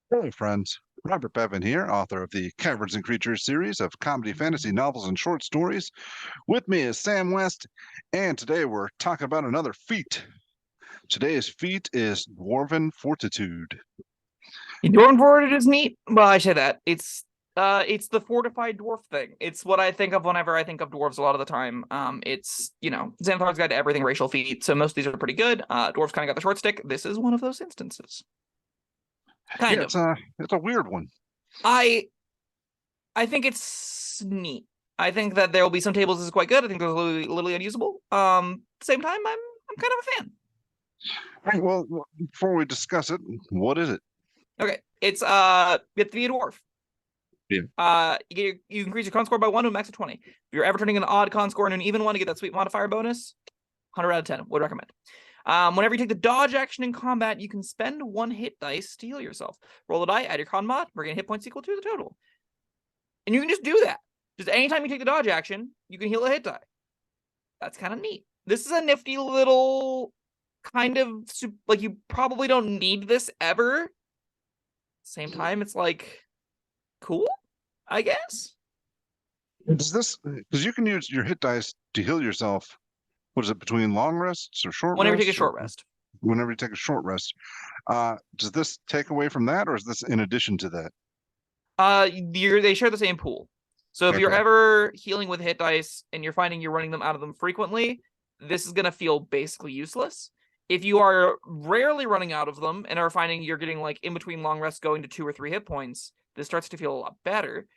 Hello, friends. Robert Bevan here, author of the Caverns and Creatures series of comedy, fantasy novels, and short stories. With me is Sam West, and today we're talking about another feat. Today's feat is Dwarven Fortitude. Dwarven Fortitude is neat. Well, I say that. It's the fortified dwarf thing. It's what I think of whenever I think of dwarves a lot of the time. It's, Xanathar's Guide to Everything racial feat, so most of these are pretty good. Dwarves kind of got the short stick. This is one of those instances. Yeah, Kind of. it's a weird one. I I think it's neat. I think that there will be some tables this is quite good. I think they're literally unusable. Same time, I'm kind of a fan. All right, well, before we discuss it, what is it? Okay. It's you have to be a dwarf. Yeah. You increase your con score by 1 to a max of 20. If you're ever turning an odd con score and an even one to get that sweet modifier bonus, 100 out of 10. Would recommend. Whenever you take the dodge action in combat, you can spend 1 hit dice to heal yourself. Roll the die, add your con mod, regain hit points equal to the total. And you can just do that. Just anytime you take the dodge action, you can heal a hit die. That's kind of neat. This is a nifty little kind of, like, you probably don't need this ever. Same time, it's like, cool, I guess. Does this, because you can use your hit dice to heal yourself. What is it, between long rests or short Whenever you take a rests? short rest. Whenever you take a short rest. Does this take away from that, or is this in addition to that? They share the same pool. So if you're Okay. ever healing with hit dice and you're finding you're running them out of them frequently, this is gonna feel basically useless. If you are rarely running out of them and are finding you're getting like in between long rests going to 2 or 3 hit points, this starts to feel a lot better.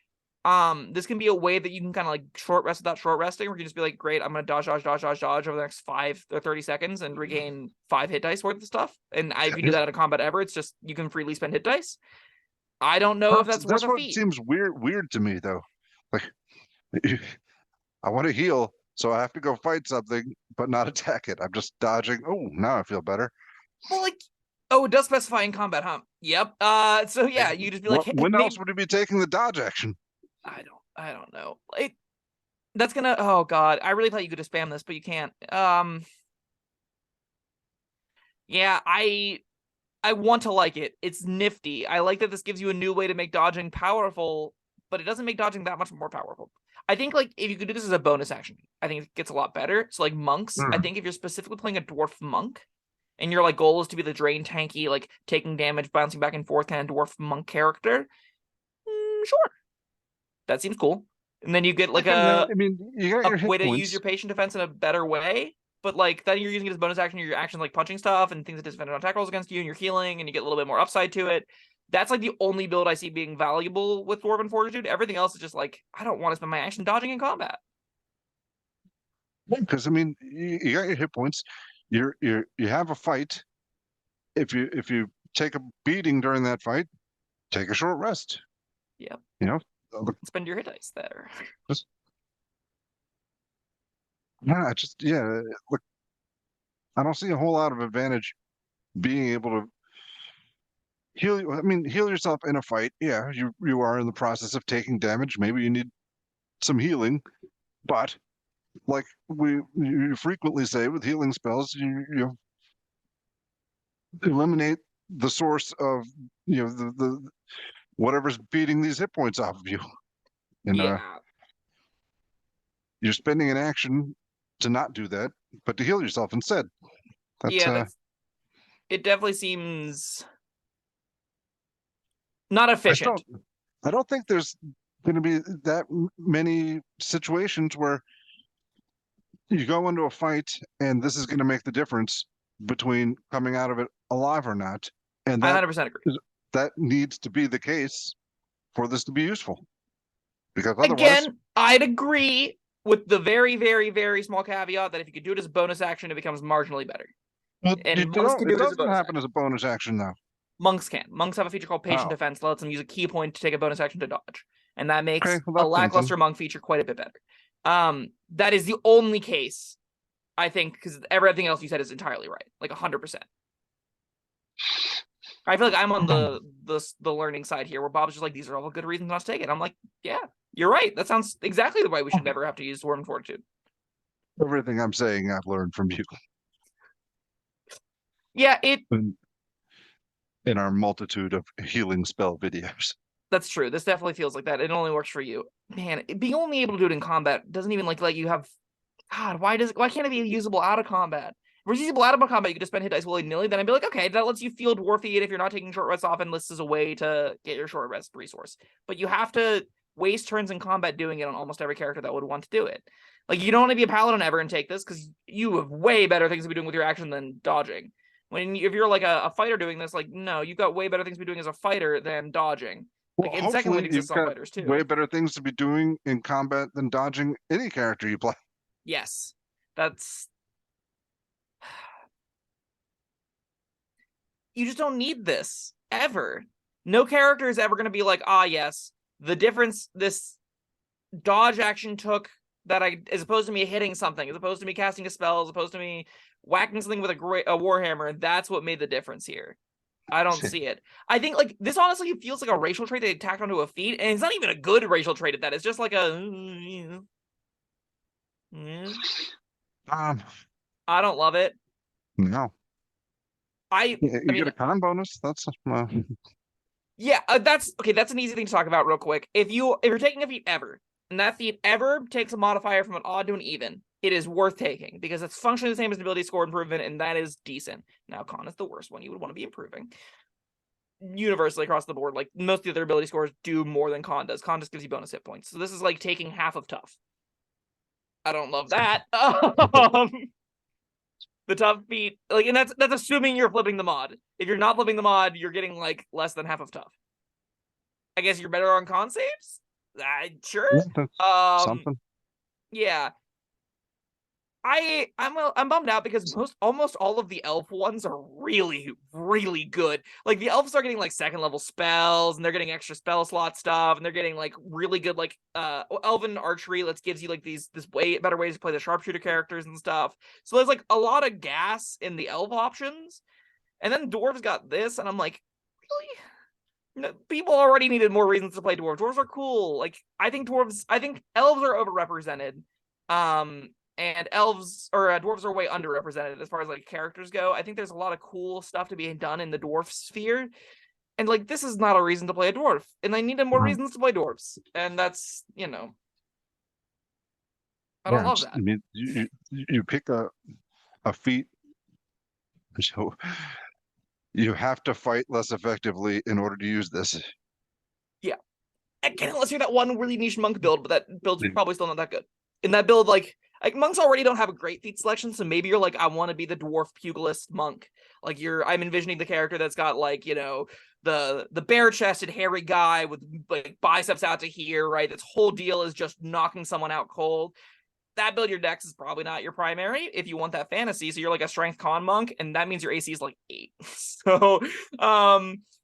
This can be a way that you can kind of like short rest without short resting, where you can just be like, great, I'm gonna dodge over the next 5 or 30 seconds and regain 5 hit dice worth of stuff. And if you do that in a combat ever, it's just you can freely spend hit dice. I don't know if that's worth That's a what feat. seems weird to me, though. Like, I want to heal, so I have to go fight something, but not attack it. I'm just dodging. Oh, now I feel better. Well, like, oh, it does specify in combat, huh? Yep. So yeah, you just be like, hey, When else maybe would he be taking the dodge action? I don't know. That's gonna. Oh god, I really thought you could just spam this, but you can't. Yeah, I want to like it. It's nifty. I like that this gives you a new way to make dodging powerful, but it doesn't make dodging that much more powerful. I think like if you could do this as a bonus action, I think it gets a lot better. So like monks, I Hmm. think if you're specifically playing a dwarf monk, and your like goal is to be the drain tanky, like taking damage, bouncing back and forth kind of dwarf monk character, sure, that seems cool. And then you get like Yeah, I mean, you got a your hit way to use your points. patient defense in a better way. But like then you're using it as bonus action, your actions like punching stuff and things that disadvantage on attack rolls against you, and you're healing, and you get a little bit more upside to it. That's like the only build I see being valuable with Dwarven Fortitude. Everything else is just like, I don't want to spend my action dodging in combat. Because I mean, you got your hit points. You have a fight. If you take a beating during that fight, take a short rest. Yep. You know, Spend your hit dice there. just yeah, just yeah. Look, I don't see a whole lot of advantage being able to heal. I mean, heal yourself in a fight. Yeah, you are in the process of taking damage. Maybe you need some healing, but like you frequently say with healing spells, you eliminate the source of the whatever's beating these hit points off of you, and Yeah. you're spending an action to not do that, but to heal yourself instead. That's Yeah, that's it definitely seems not I still efficient. I don't think there's going to be that many situations where you go into a fight and this is going to make the difference between coming out of it alive or not, and I 100% agree. that needs to be the case for this to be useful, because otherwise, Again, I'd agree with the very, very, very small caveat that if you could do it as a bonus action, it becomes marginally better. well, And monks can it do it as a doesn't bonus happen action. as a bonus action though. Monks can. Monks have a feature called Patient Oh, Defense that lets them use a key point to take a bonus action to dodge. And that makes okay, well a that's something. lackluster monk feature quite a bit better. That is the only case, I think, because everything else you said is entirely right. Like 100%. I feel like I'm on the learning side here, where Bob's just like, these are all good reasons not to take it. I'm like, yeah, you're right. That sounds exactly the way we should never have to use Dwarven Fortitude. Everything I'm saying, I've learned from you. Yeah, it And in our multitude of healing spell videos. That's true. This definitely feels like that. It only works for you. Man, being only able to do it in combat doesn't even like let you have. God, why can't it be usable out of combat? If it's usable out of combat, you can just spend hit dice willy-nilly. Then I'd be like, okay, that lets you feel dwarfy if you're not taking short rests off, and this is a way to get your short rest resource. But you have to waste turns in combat doing it on almost every character that would want to do it. Like, you don't want to be a paladin ever and take this, because you have way better things to be doing with your action than dodging. If you're like a fighter doing this, like, no, you've got way better things to be doing as a fighter than dodging. Well, Like, in second wind hopefully you've exists on got fighters too. way better things to be doing in combat than dodging any character you play. Yes, that's. You just don't need this ever. No character is ever going to be like, yes, the difference this dodge action took that as opposed to me hitting something, as opposed to me casting a spell, as opposed to me whacking something with a warhammer, that's what made the difference here. I don't see it. I think like this honestly feels like a racial trait they tacked onto a feat, and it's not even a good racial trait at that. It's just like a. I don't love it. No. I You mean, get a con bonus. That's yeah, that's okay. That's an easy thing to talk about real quick. If you're taking a feat ever, and that feat ever takes a modifier from an odd to an even, it is worth taking because it's functionally the same as an ability score improvement, and that is decent. Now, con is the worst one. You would want to be improving universally across the board. Like most of the other ability scores do more than con does. Con just gives you bonus hit points. So this is like taking half of tough. I don't love that. The tough feat, like, and that's assuming you're flipping the mod. If you're not flipping the mod, you're getting like less than half of tough. I guess you're better on con saves. Sure. Yeah, something. Yeah. I'm bummed out because almost all of the elf ones are really, really good. Like the elves are getting like second level spells, and they're getting extra spell slot stuff, and they're getting like really good like elven archery that gives you like this way better ways to play the sharpshooter characters and stuff. So there's like a lot of gas in the elf options, and then dwarves got this, and I'm like, really? No, people already needed more reasons to play dwarves. Dwarves are cool. Like I think elves are overrepresented. And elves or dwarves are way underrepresented as far as like characters go. I think there's a lot of cool stuff to be done in the dwarf sphere, and like this is not a reason to play a dwarf, and I needed more reasons to play dwarves, and that's I don't love that. I mean, you pick a feat, so you have to fight less effectively in order to use this. Yeah, again, unless you're that one really niche monk build, but that build's probably still not that good. In that build, like monks already don't have a great feat selection, so maybe you're like, I want to be the dwarf pugilist monk. Like I'm envisioning the character that's got like, the bare-chested hairy guy with like biceps out to here, right? This whole deal is just knocking someone out cold. That build your dex is probably not your primary if you want that fantasy. So you're like a strength con monk, and that means your AC is like 8. So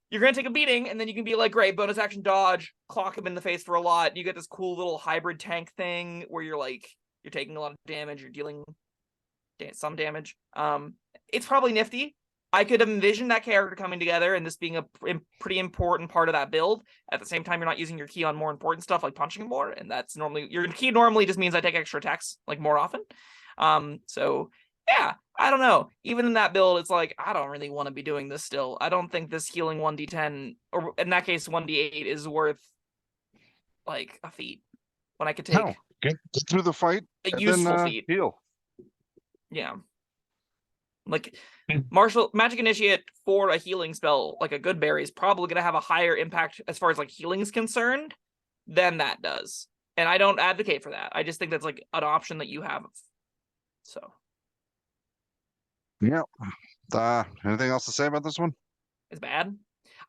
you're gonna take a beating, and then you can be like, great, bonus action dodge, clock him in the face for a lot. You get this cool little hybrid tank thing where you're taking a lot of damage, you're dealing some damage. It's probably nifty. I could envision that character coming together and this being a pretty important part of that build. At the same time, you're not using your key on more important stuff like punching more, and that's normally your key normally just means I take extra attacks like more often. So yeah, I don't know. Even in that build, it's like I don't really want to be doing this still. I don't think this healing 1d10 or in that case 1d8 is worth like a feat when I could take get through the fight a useful then, feat. Heal. Yeah. Like Magic Initiate for a healing spell, like a good berry, is probably going to have a higher impact as far as like healing is concerned than that does. And I don't advocate for that. I just think that's like an option that you have. So. Yeah. Anything else to say about this one? It's bad.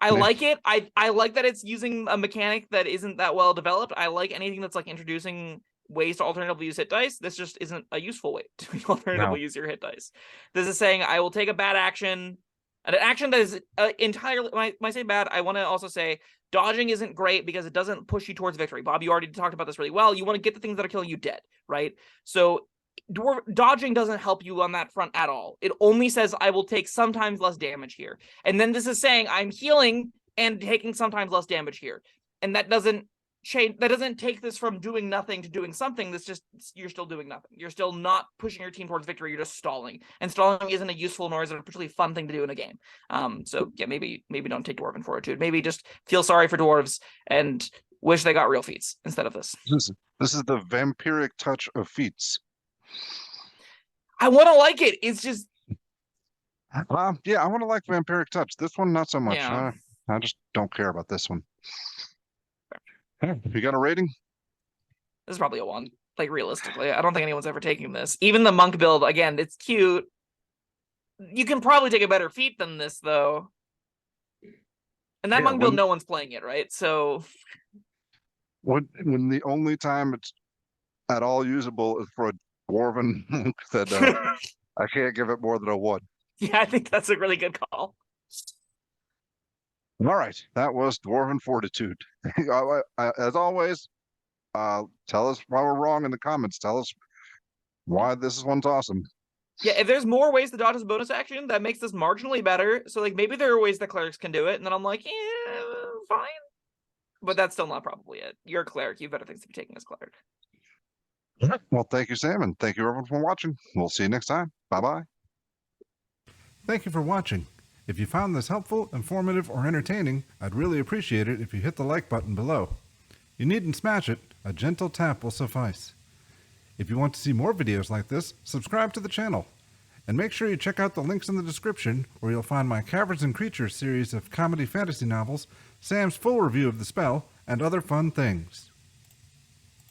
I like it. I like that it's using a mechanic that isn't that well developed. I like anything that's like introducing ways to alternatively use hit dice. This just isn't a useful way to alternatively use your hit dice. This is saying I will take a bad action, an action that is entirely. When I say bad, I want to also say dodging isn't great because it doesn't push you towards victory. Bob, you already talked about this really well. You want to get the things that are killing you dead, right? So dodging doesn't help you on that front at all. It only says I will take sometimes less damage here. And then this is saying I'm healing and taking sometimes less damage here. And that doesn't change. That doesn't take this from doing nothing to doing something. That's just you're still doing nothing. You're still not pushing your team towards victory. You're just stalling, and stalling isn't a useful nor is it a particularly fun thing to do in a game. So yeah, maybe don't take Dwarven Fortitude. Maybe just feel sorry for dwarves and wish they got real feats instead of this. This is the vampiric touch of feats. I want to like it. It's just yeah, I want to like vampiric touch. This one, not so much. Yeah. I just don't care about this one. You got a rating? This is probably a 1. Like, realistically, I don't think anyone's ever taking this. Even the monk build, again, it's cute. You can probably take a better feat than this, though. And that monk build, no one's playing it, right? So when the only time it's at all usable is for a dwarven monk, that I can't give it more than a 1. Yeah, I think that's a really good call. All right, that was Dwarven Fortitude. As always, tell us why we're wrong in the comments. Tell us why this one's awesome. Yeah, if there's more ways to dodge this bonus action, that makes this marginally better. So, like, maybe there are ways that clerics can do it, and then I'm like, yeah, fine. But that's still not probably it. You're a cleric. You have better things to be taking as cleric. Well, thank you, Sam, and thank you, everyone, for watching. We'll see you next time. Bye-bye. Thank you for watching. If you found this helpful, informative, or entertaining, I'd really appreciate it if you hit the like button below. You needn't smash it. A gentle tap will suffice. If you want to see more videos like this, subscribe to the channel. And make sure you check out the links in the description, where you'll find my Caverns Creatures series of comedy fantasy novels, Sam's full review of the spell, and other fun things.